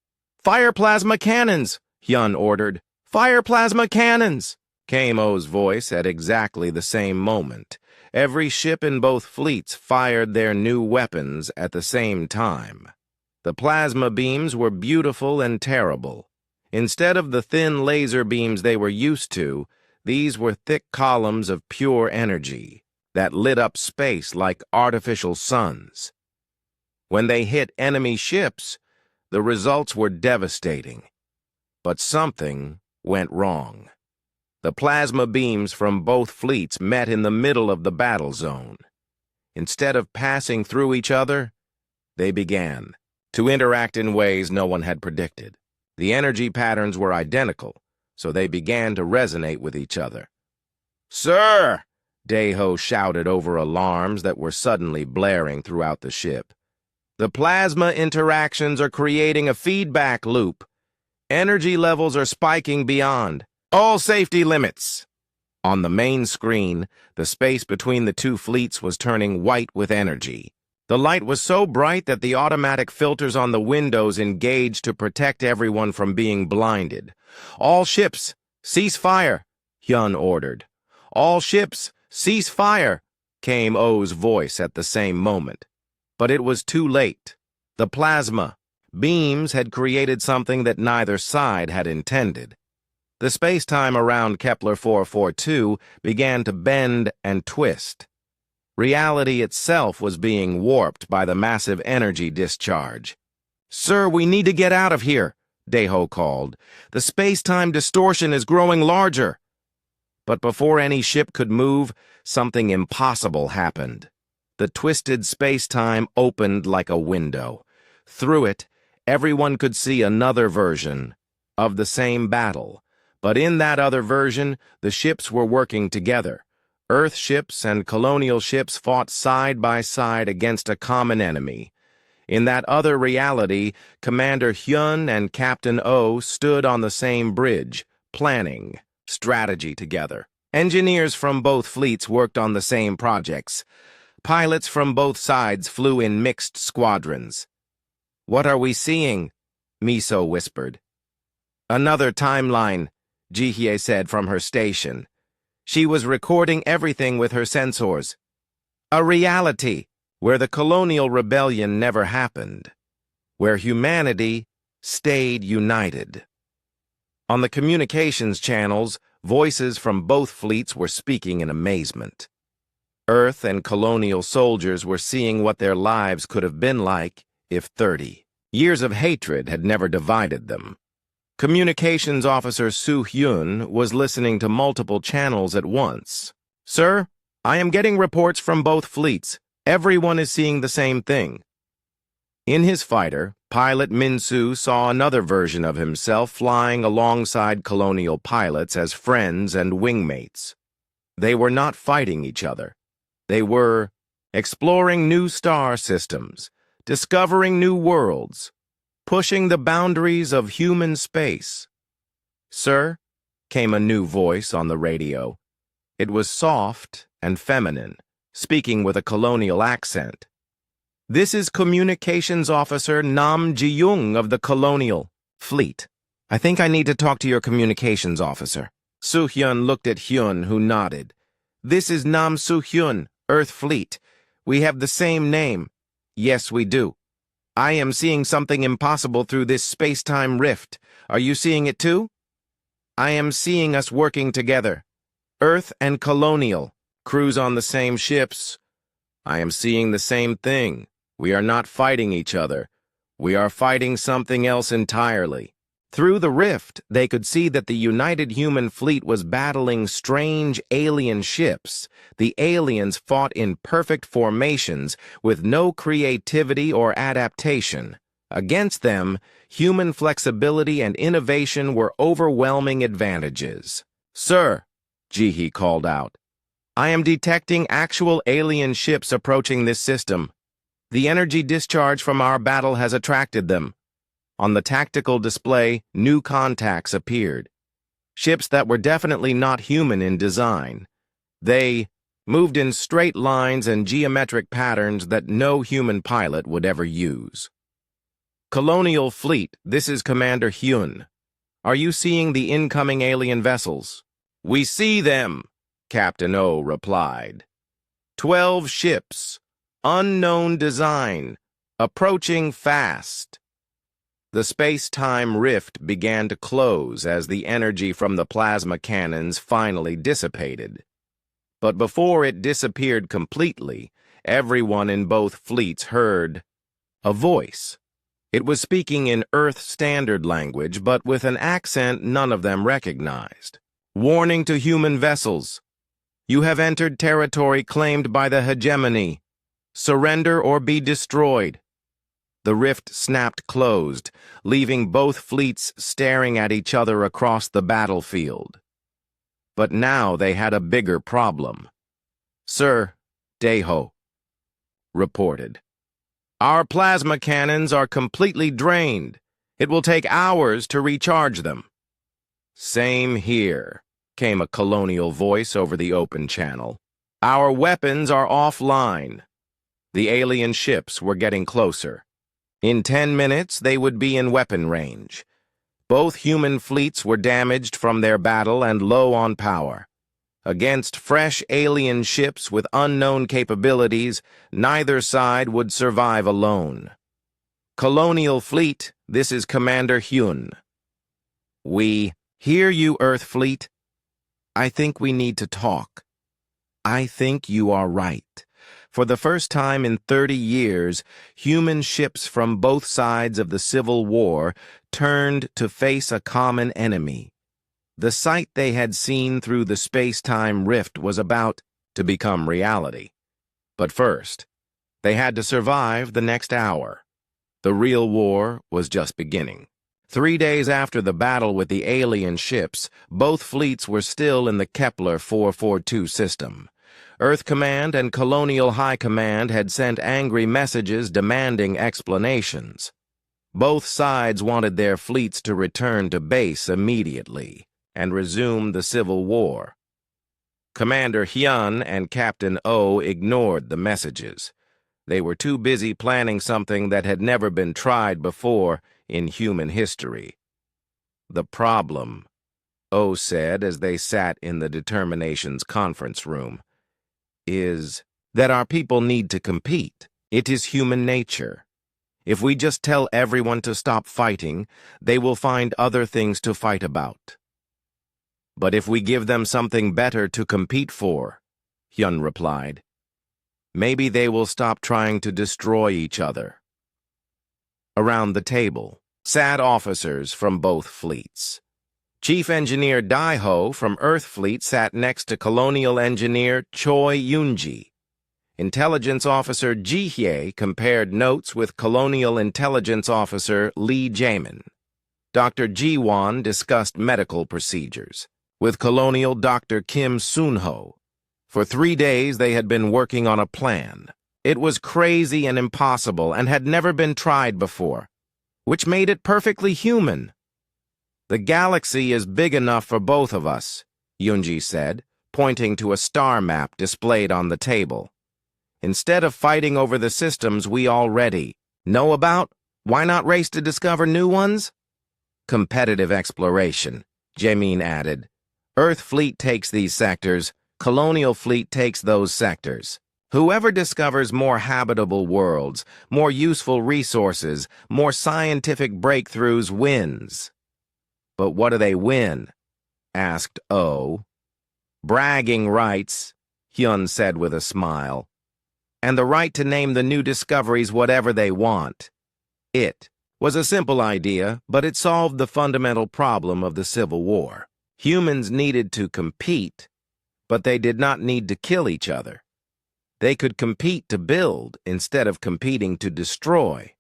"Fire plasma cannons," Hyun ordered. "Fire plasma cannons," came O's voice at exactly the same moment. Every ship in both fleets fired their new weapons at the same time. The plasma beams were beautiful and terrible. Instead of the thin laser beams they were used to, these were thick columns of pure energy that lit up space like artificial suns. When they hit enemy ships, the results were devastating. But something went wrong. The plasma beams from both fleets met in the middle of the battle zone. Instead of passing through each other, they began to interact in ways no one had predicted. The energy patterns were identical, so they began to resonate with each other. "Sir!" Daeho shouted over alarms that were suddenly blaring throughout the ship. "The plasma interactions are creating a feedback loop. Energy levels are spiking beyond all safety limits." On the main screen, the space between the two fleets was turning white with energy. The light was so bright that the automatic filters on the windows engaged to protect everyone from being blinded. "All ships, cease fire," Hyun ordered. "All ships, cease fire," came O's voice at the same moment. But it was too late. The plasma beams had created something that neither side had intended. The space-time around Kepler 442 began to bend and twist. Reality itself was being warped by the massive energy discharge. "Sir, we need to get out of here," Daeho called. "The space-time distortion is growing larger." But before any ship could move, something impossible happened. The twisted space-time opened like a window. Through it, everyone could see another version of the same battle. But in that other version, the ships were working together. Earth ships and colonial ships fought side by side against a common enemy. In that other reality, Commander Hyun and Captain O stood on the same bridge, planning strategy together. Engineers from both fleets worked on the same projects. Pilots from both sides flew in mixed squadrons. "What are we seeing?" Miso whispered. Another timeline, Jihye said from her station. She was recording everything with her sensors. A reality where the colonial rebellion never happened, where humanity stayed united. On the communications channels, voices from both fleets were speaking in amazement. Earth and colonial soldiers were seeing what their lives could have been like if 30 years of hatred had never divided them. Communications Officer Su Hyun was listening to multiple channels at once. Sir, I am getting reports from both fleets. Everyone is seeing the same thing. In his fighter, pilot Min-Soo saw another version of himself flying alongside colonial pilots as friends and wingmates. They were not fighting each other. They were exploring new star systems, discovering new worlds, pushing the boundaries of human space. Sir, came a new voice on the radio. It was soft and feminine, speaking with a colonial accent. This is Communications Officer Nam Ji-young of the Colonial Fleet. I think I need to talk to your communications officer. Soo-hyun looked at Hyun, who nodded. This is Nam Soo-hyun, Earth Fleet. We have the same name. Yes, we do. I am seeing something impossible through this space-time rift. Are you seeing it too? I am seeing us working together. Earth and Colonial. Crews on the same ships. I am seeing the same thing. We are not fighting each other. We are fighting something else entirely. Through the rift, they could see that the united human fleet was battling strange alien ships. The aliens fought in perfect formations with no creativity or adaptation. Against them, human flexibility and innovation were overwhelming advantages. Sir, Jihi called out, I am detecting actual alien ships approaching this system. The energy discharge from our battle has attracted them. On the tactical display, new contacts appeared. Ships that were definitely not human in design. They moved in straight lines and geometric patterns that no human pilot would ever use. Colonial Fleet, this is Commander Hyun. Are you seeing the incoming alien vessels? We see them, Captain O replied. 12 ships, unknown design, approaching fast. The space-time rift began to close as the energy from the plasma cannons finally dissipated. But before it disappeared completely, everyone in both fleets heard a voice. It was speaking in Earth Standard language, but with an accent none of them recognized. Warning to human vessels. You have entered territory claimed by the hegemony. Surrender or be destroyed. The rift snapped closed, leaving both fleets staring at each other across the battlefield. But now they had a bigger problem. Sir, Daeho reported. Our plasma cannons are completely drained. It will take hours to recharge them. Same here, came a colonial voice over the open channel. Our weapons are offline. The alien ships were getting closer. In 10 minutes, they would be in weapon range. Both human fleets were damaged from their battle and low on power. Against fresh alien ships with unknown capabilities, neither side would survive alone. Colonial Fleet, this is Commander Hyun. We hear you, Earth Fleet. I think we need to talk. I think you are right. For the first time in 30 years, human ships from both sides of the Civil War turned to face a common enemy. The sight they had seen through the space-time rift was about to become reality. But first, they had to survive the next hour. The real war was just beginning. 3 days after the battle with the alien ships, both fleets were still in the Kepler 442 system. Earth Command and Colonial High Command had sent angry messages demanding explanations. Both sides wanted their fleets to return to base immediately and resume the Civil War. Commander Hyun and Captain O ignored the messages. They were too busy planning something that had never been tried before in human history. The problem, O said as they sat in the Determinations conference room, is that our people need to compete. It is human nature. If we just tell everyone to stop fighting, they will find other things to fight about. But if we give them something better to compete for, Hyun replied, maybe they will stop trying to destroy each other. Around the table sat officers from both fleets. Chief Engineer Dai-ho from Earth Fleet sat next to Colonial Engineer Choi Yoon-ji. Intelligence Officer Ji-hye compared notes with Colonial Intelligence Officer Lee Jae-min. Dr. Ji-won discussed medical procedures with Colonial Dr. Kim Soon-ho. For 3 days they had been working on a plan. It was crazy and impossible and had never been tried before, which made it perfectly human. The galaxy is big enough for both of us, Yoon-ji said, pointing to a star map displayed on the table. Instead of fighting over the systems we already know about, why not race to discover new ones? Competitive exploration, Jae-min added. Earth Fleet takes these sectors, Colonial Fleet takes those sectors. Whoever discovers more habitable worlds, more useful resources, more scientific breakthroughs wins. But what do they win? Asked O. Bragging rights, Hyun said with a smile. And the right to name the new discoveries whatever they want. It was a simple idea, but it solved the fundamental problem of the Civil War. Humans needed to compete, but they did not need to kill each other. They could compete to build instead of competing to destroy.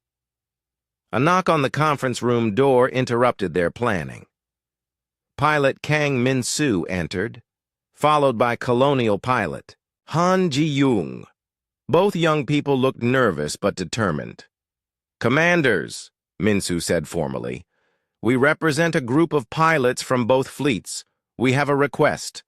A knock on the conference room door interrupted their planning. Pilot Kang Min-soo entered, followed by Colonial Pilot Han Ji-young. Both young people looked nervous but determined. Commanders, Min-soo said formally, we represent a group of pilots from both fleets. We have a request.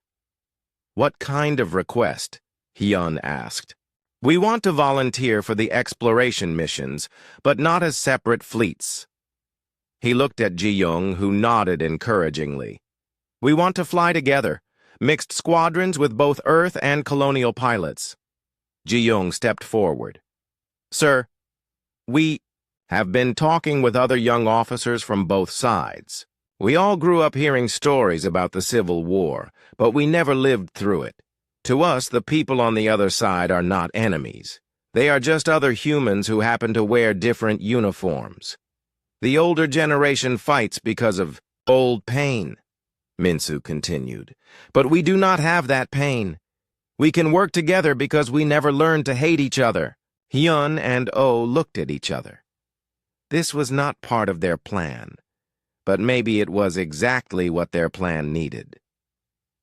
What kind of request? Hyun asked. We want to volunteer for the exploration missions, but not as separate fleets. He looked at Ji-young, who nodded encouragingly. We want to fly together, mixed squadrons with both Earth and Colonial pilots. Ji-young stepped forward. Sir, we have been talking with other young officers from both sides. We all grew up hearing stories about the Civil War, but we never lived through it. To us, the people on the other side are not enemies. They are just other humans who happen to wear different uniforms. The older generation fights because of old pain, Min-soo continued. But we do not have that pain. We can work together because we never learned to hate each other. Hyun and Oh looked at each other. This was not part of their plan, but maybe it was exactly what their plan needed.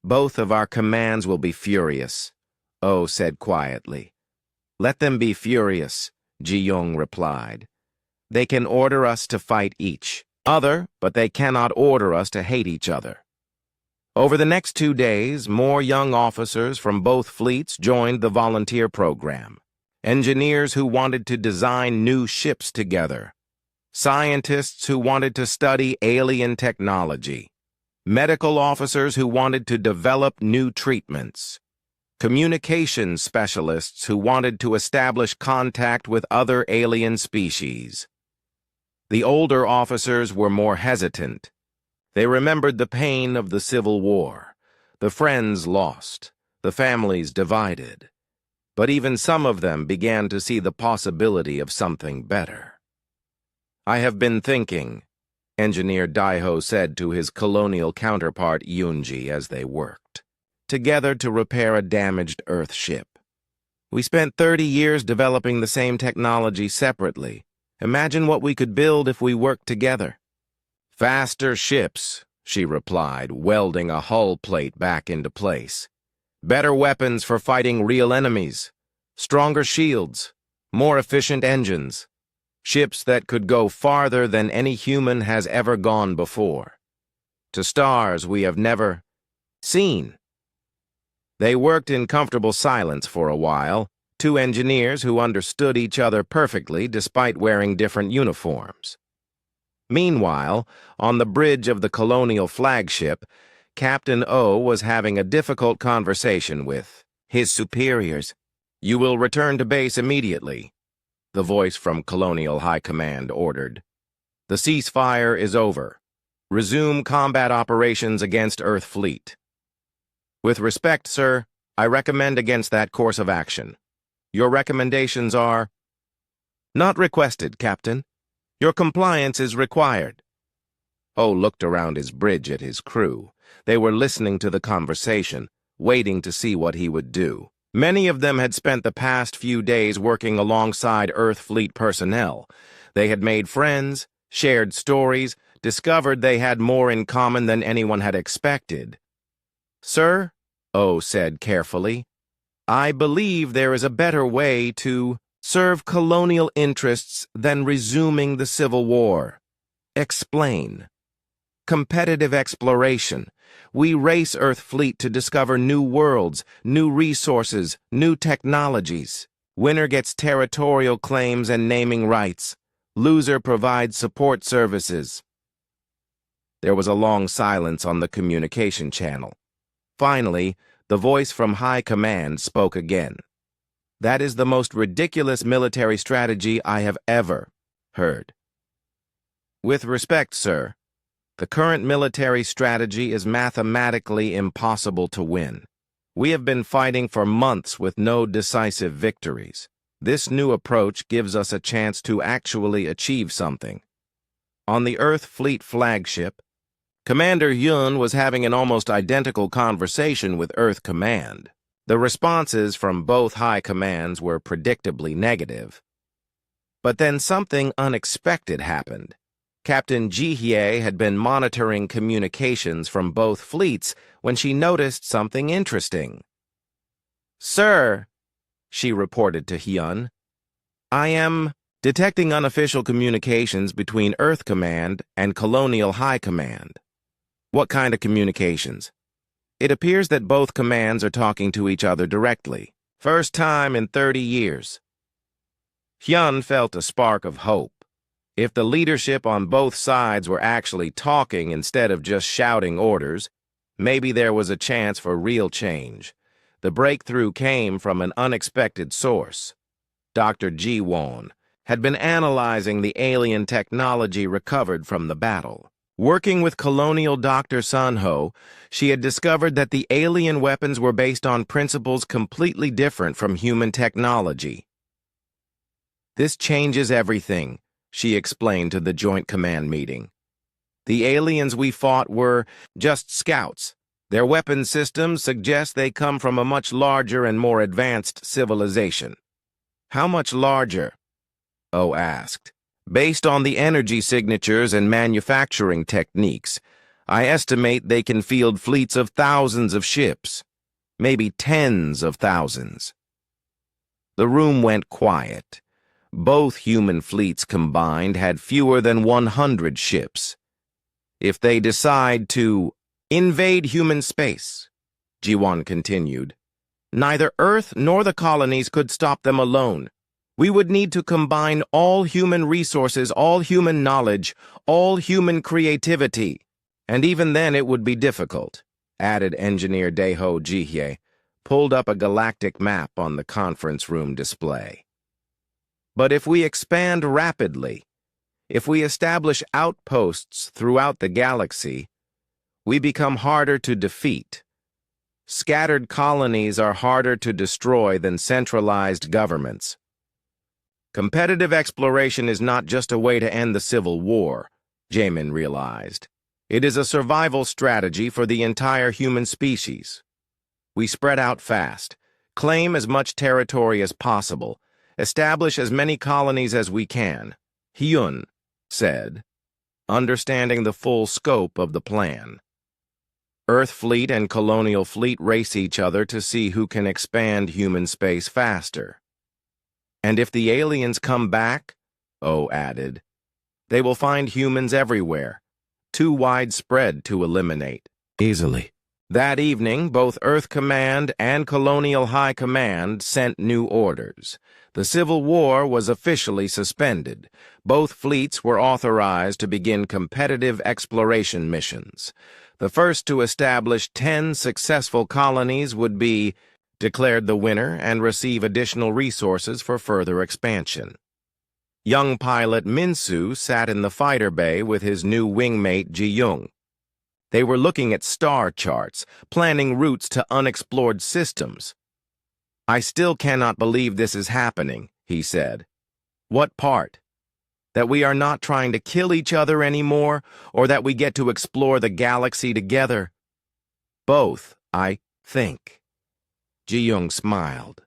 Both of our commands will be furious, Oh said quietly. Let them be furious, Ji-young replied. They can order us to fight each other, but they cannot order us to hate each other. Over the next 2 days, more young officers from both fleets joined the volunteer program. Engineers who wanted to design new ships together. Scientists who wanted to study alien technology. Medical officers who wanted to develop new treatments. Communications specialists who wanted to establish contact with other alien species. The older officers were more hesitant. They remembered the pain of the Civil War, the friends lost, the families divided. But even some of them began to see the possibility of something better. I have been thinking, Engineer Dai-ho said to his colonial counterpart Yoon-ji as they worked together to repair a damaged Earth ship. We spent 30 years developing the same technology separately. Imagine what we could build if we worked together. Faster ships, she replied, welding a hull plate back into place. Better weapons for fighting real enemies. Stronger shields. More efficient engines. Ships that could go farther than any human has ever gone before. To stars we have never seen. They worked in comfortable silence for a while, 2 engineers who understood each other perfectly despite wearing different uniforms. Meanwhile, on the bridge of the colonial flagship, Captain O was having a difficult conversation with his superiors. "You will return to base immediately," the voice from Colonial High Command ordered. "The ceasefire is over. Resume combat operations against Earth Fleet." "With respect, sir, I recommend against that course of action. Your recommendations are—" "Not requested, Captain. Your compliance is required." O looked around his bridge at his crew. They were listening to the conversation, waiting to see what he would do. Many of them had spent the past few days working alongside Earth Fleet personnel. They had made friends, shared stories, discovered they had more in common than anyone had expected. "Sir," O said carefully, "I believe there is a better way to serve colonial interests than resuming the Civil War." "Explain." "Competitive exploration. We race Earth Fleet to discover new worlds, new resources, new technologies. Winner gets territorial claims and naming rights. Loser provides support services." There was a long silence on the communication channel. Finally, the voice from High Command spoke again. "That is the most ridiculous military strategy I have ever heard." "With respect, sir, the current military strategy is mathematically impossible to win. We have been fighting for months with no decisive victories. This new approach gives us a chance to actually achieve something." On the Earth Fleet flagship, Commander Yun was having an almost identical conversation with Earth Command. The responses from both high commands were predictably negative. But then something unexpected happened. Captain Jihye had been monitoring communications from both fleets when she noticed something interesting. "Sir," she reported to Hyun, "I am detecting unofficial communications between Earth Command and Colonial High Command." "What kind of communications?" "It appears that both commands are talking to each other directly. First time in 30 years. Hyun felt a spark of hope. If the leadership on both sides were actually talking instead of just shouting orders, maybe there was a chance for real change. The breakthrough came from an unexpected source. Dr. Ji-won had been analyzing the alien technology recovered from the battle. Working with Colonial Dr. Sunho, she had discovered that the alien weapons were based on principles completely different from human technology. "This changes everything," she explained to the Joint Command meeting. "The aliens we fought were just scouts. Their weapon systems suggest they come from a much larger and more advanced civilization." "How much larger?" O asked. "Based on the energy signatures and manufacturing techniques, I estimate they can field fleets of thousands of ships, maybe tens of thousands." The room went quiet. Both human fleets combined had fewer than 100 ships. "If they decide to invade human space," Ji-won continued, "neither Earth nor the colonies could stop them alone. We would need to combine all human resources, all human knowledge, all human creativity. And even then it would be difficult," added Engineer Daeho Jihye, pulled up a galactic map on the conference room display. "But if we expand rapidly, if we establish outposts throughout the galaxy, we become harder to defeat. Scattered colonies are harder to destroy than centralized governments. Competitive exploration is not just a way to end the Civil War," Jamin realized. "It is a survival strategy for the entire human species. We spread out fast, claim as much territory as possible, establish as many colonies as we can," Hyun said, understanding the full scope of the plan. "Earth Fleet and Colonial Fleet race each other to see who can expand human space faster. And if the aliens come back," O added, "they will find humans everywhere, too widespread to eliminate easily." That evening, both Earth Command and Colonial High Command sent new orders. The Civil War was officially suspended. Both fleets were authorized to begin competitive exploration missions. The first to establish 10 successful colonies would be declared the winner and receive additional resources for further expansion. Young pilot Minsu sat in the fighter bay with his new wingmate Ji-young. They were looking at star charts, planning routes to unexplored systems. "I still cannot believe this is happening," he said. "What part? That we are not trying to kill each other anymore, or that we get to explore the galaxy together?" "Both, I think." Ji-young smiled.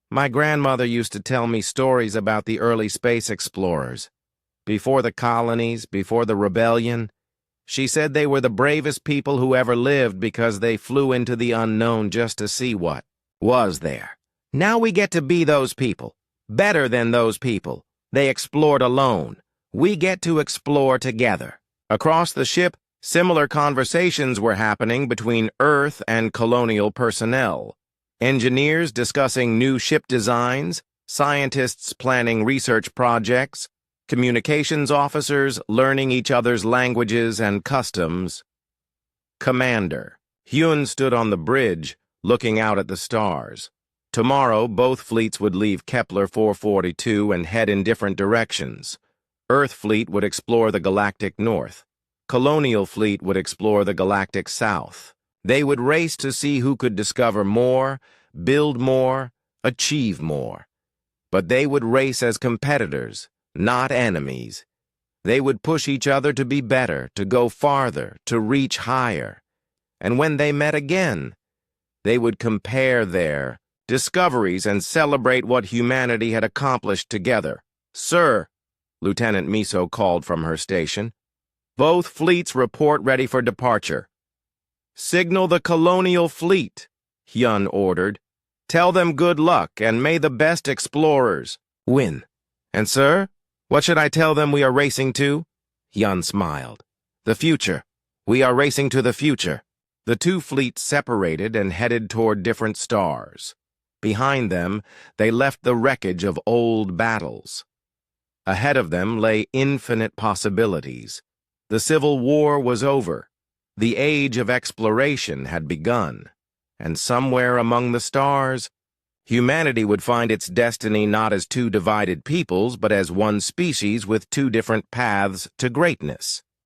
"My grandmother used to tell me stories about the early space explorers. Before the colonies, before the rebellion, she said they were the bravest people who ever lived because they flew into the unknown just to see what was there. Now we get to be those people, better than those people. They explored alone. We get to explore together." Across the ship, similar conversations were happening between Earth and colonial personnel. Engineers discussing new ship designs, scientists planning research projects, communications officers learning each other's languages and customs. Commander. Hyun stood on the bridge, looking out at the stars. Tomorrow, both fleets would leave Kepler 442 and head in different directions. Earth fleet would explore the galactic north. Colonial fleet would explore the galactic south. They would race to see who could discover more, build more, achieve more. But they would race as competitors, not enemies. They would push each other to be better, to go farther, to reach higher. And when they met again, they would compare their discoveries and celebrate what humanity had accomplished together. "Sir," Lieutenant Miso called from her station, "both fleets report ready for departure." "Signal the colonial fleet," Hyun ordered. "Tell them good luck, and may the best explorers win." "And sir, what should I tell them we are racing to?" Hyun smiled. "The future. We are racing to the future." The two fleets separated and headed toward different stars. Behind them, they left the wreckage of old battles. Ahead of them lay infinite possibilities. The Civil War was over. The age of exploration had begun. And somewhere among the stars, humanity would find its destiny not as two divided peoples, but as one species with two different paths to greatness.